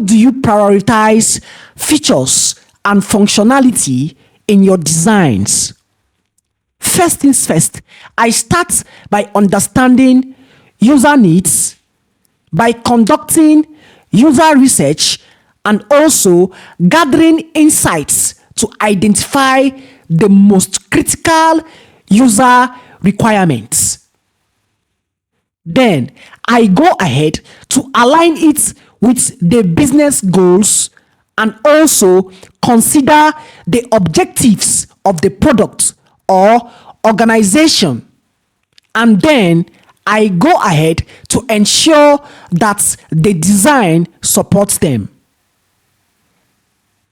do you prioritize features and functionality in your designs? First things first, I start by understanding user needs, by conducting user research, and also gathering insights to identify the most critical user requirements. Then I go ahead to align it with the business goals and also consider the objectives of the product or organization. And then I go ahead to ensure that the design supports them.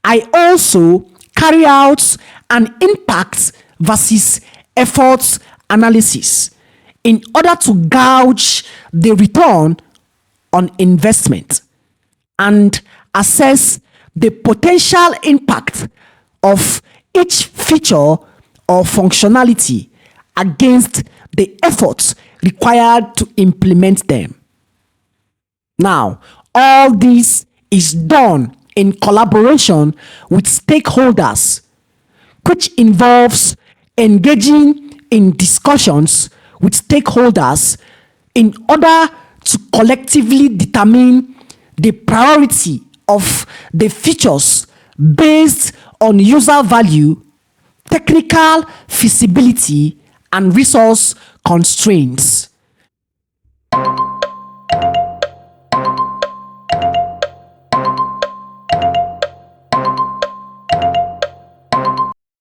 I also carry out an impact versus effort analysis in order to gauge the return on investment and assess the potential impact of each feature or functionality against the efforts required to implement them. Now, all this is done in collaboration with stakeholders, which involves engaging in discussions with stakeholders in order to collectively determine the priority of the features based on user value, technical feasibility, and resource constraints.